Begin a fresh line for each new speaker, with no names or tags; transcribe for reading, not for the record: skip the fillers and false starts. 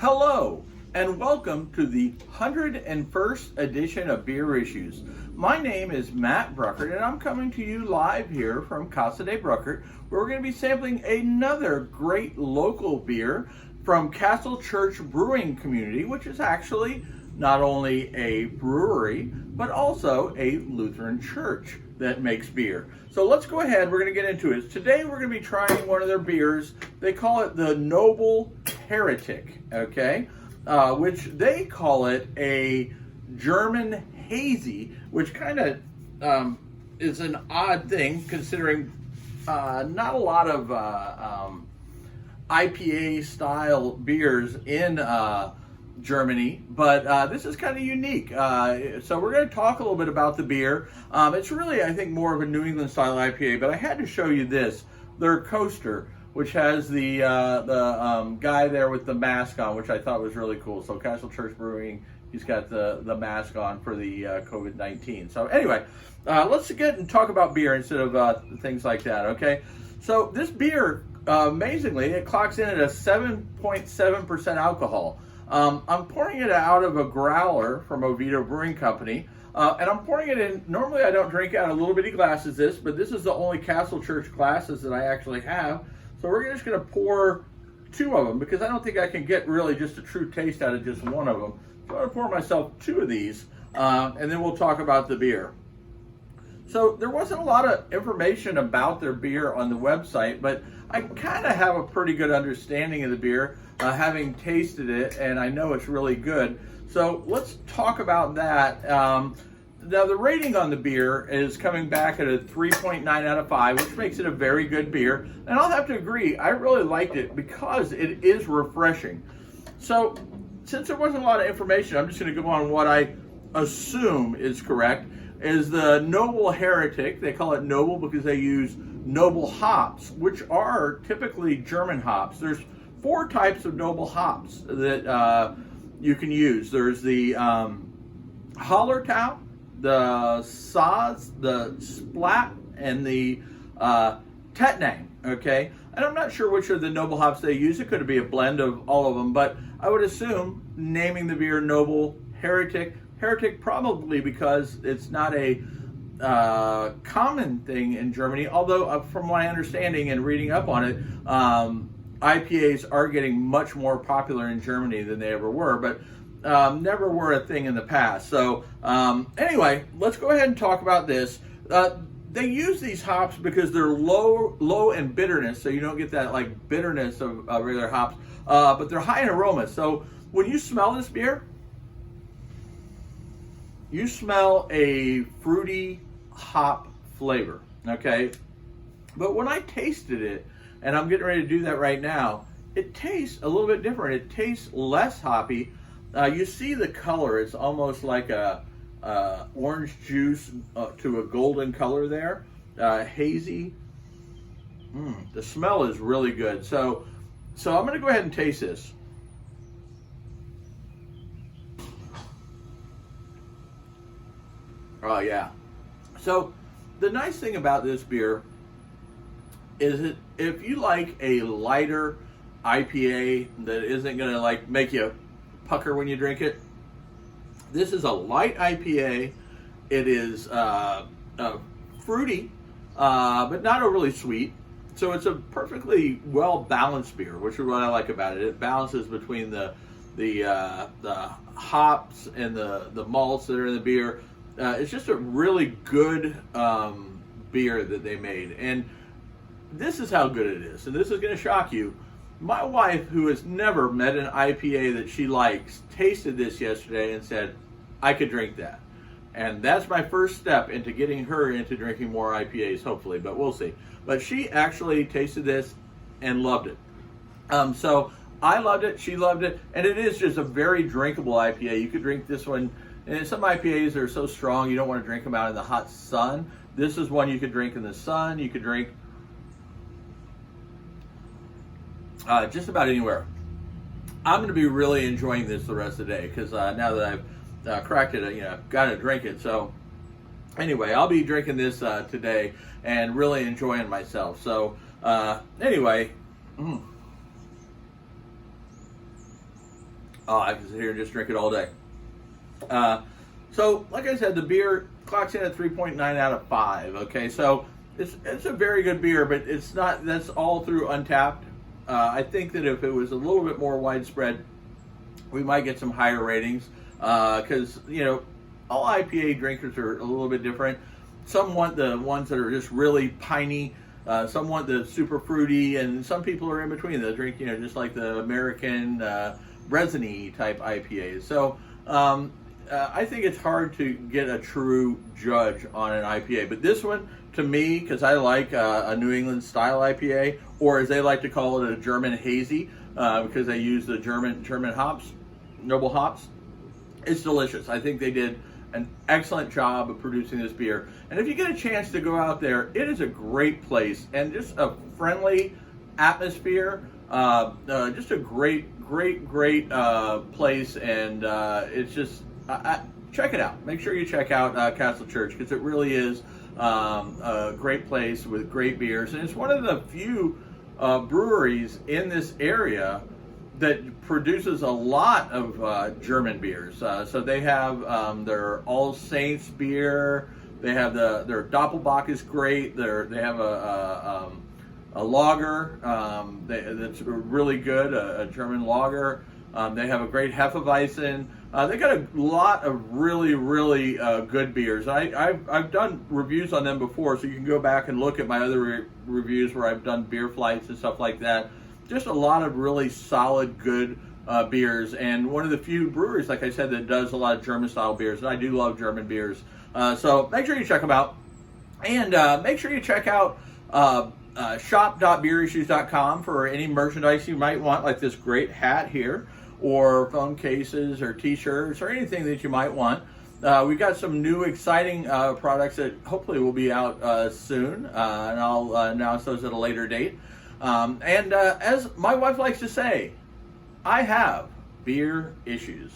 Hello, and welcome to the 101st edition of Beer Issues. My name is Matt Bruckert, and I'm coming to you live here from Casa de Bruckert, where we're going to be sampling another great local beer from Castle Church Brewing Community, which is actually not only a brewery, but also a Lutheran church that makes beer. So let's go ahead, we're going to get into it. Today we're going to be trying one of their beers. They call it the Noble Heretic, okay? Which they call it a German hazy, which kind of is an odd thing considering not a lot of IPA style beers in Germany, but this is kind of unique. So we're going to talk a little bit about the beer. It's really, I think, more of a New England style IPA, but I had to show you this, their coaster, which has the guy there with the mask on, which I thought was really cool. So Castle Church Brewing, he's got the mask on for the COVID-19. So anyway, let's get and talk about beer instead of things like that, okay? So this beer, amazingly, it clocks in at a 7.7% alcohol. I'm pouring it out of a growler from Oviedo Brewing Company, and I'm pouring it in. Normally I don't drink out of little bitty glasses but this is the only Castle Church glasses that I actually have. So we're just going to pour two of them because I don't think I can get really just a true taste out of just one of them. So I'm going to pour myself two of these, and then we'll talk about the beer. So there wasn't a lot of information about their beer on the website, but I kind of have a pretty good understanding of the beer, having tasted it, and I know it's really good. So let's talk about that. Now the rating on the beer is coming back at a 3.9 out of 5, which makes it a very good beer. And I'll have to agree, I really liked it because it is refreshing. So since there wasn't a lot of information, I'm just going to go on what I assume is correct. Is the Noble Heretic. They call it Noble because they use noble hops, which are typically German hops. There's 4 types of noble hops that you can use. There's the Hallertau, the Saaz, the Splat, and the Tettnang, okay? And I'm not sure which are the noble hops they use. It could be a blend of all of them, but I would assume naming the beer Noble Heretic probably because it's not a common thing in Germany, although from my understanding and reading up on it, IPAs are getting much more popular in Germany than they ever were, but never were a thing in the past. So anyway, let's go ahead and talk about this. They use these hops because they're low in bitterness, so you don't get that like bitterness of regular hops, but they're high in aroma. So when you smell this beer, you smell a fruity hop flavor, okay? But when I tasted it, and I'm getting ready to do that right now, it tastes a little bit different. It tastes less hoppy. You see the color. It's almost like a orange juice to a golden color there, hazy. The smell is really good. So I'm going to go ahead and taste this. Oh yeah. So the nice thing about this beer is that if you like a lighter IPA that isn't going to like make you pucker when you drink it, this is a light IPA. It is fruity, but not overly sweet. So it's a perfectly well balanced beer, which is what I like about it. It balances between the hops and the malts that are in the beer. It's just a really good beer that they made. And this is how good it is. And this is going to shock you. My wife, who has never met an IPA that she likes, tasted this yesterday and said, I could drink that. And that's my first step into getting her into drinking more IPAs, hopefully. But we'll see. But she actually tasted this and loved it. So I loved it. She loved it. And it is just a very drinkable IPA. You could drink this one. And some IPAs are so strong you don't want to drink them out in the hot sun. This is one you could drink in the sun. You could drink just about anywhere. I'm going to be really enjoying this the rest of the day because now that I've cracked it, I've got to drink it. So anyway, I'll be drinking this today and really enjoying myself. So anyway, Oh, I can sit here and just drink it all day. So, like I said, the beer clocks in at 3.9 out of 5. Okay, so it's a very good beer, but it's not. That's all through Untapped. I think that if it was a little bit more widespread, we might get some higher ratings. Because all IPA drinkers are a little bit different. Some want the ones that are just really piney. Some want the super fruity, and some people are in between. They drink, just like the American resiny type IPAs. So I think it's hard to get a true judge on an IPA. But this one, to me, because I like a New England style IPA, or as they like to call it, a German hazy, because they use the German hops, noble hops. It's delicious. I think they did an excellent job of producing this beer. And if you get a chance to go out there, it is a great place and just a friendly atmosphere. Just a great place. And it's just, check it out. Make sure you check out Castle Church, because it really is a great place with great beers. And it's one of the few breweries in this area that produces a lot of German beers. So they have their All Saints beer. They have their Doppelbock is great. They have a lager that's really good, a German lager. They have a great Hefeweizen. They got a lot of really good beers. I've done reviews on them before, so you can go back and look at my other reviews where I've done beer flights and stuff like that. Just a lot of really solid, good beers, and one of the few breweries, like I said, that does a lot of German-style beers, and I do love German beers. So make sure you check them out, and make sure you check out shop.beerissues.com for any merchandise you might want, like this great hat here, or phone cases, or t-shirts, or anything that you might want. We've got some new exciting products that hopefully will be out soon, and I'll announce those at a later date. And as my wife likes to say, I have beer issues.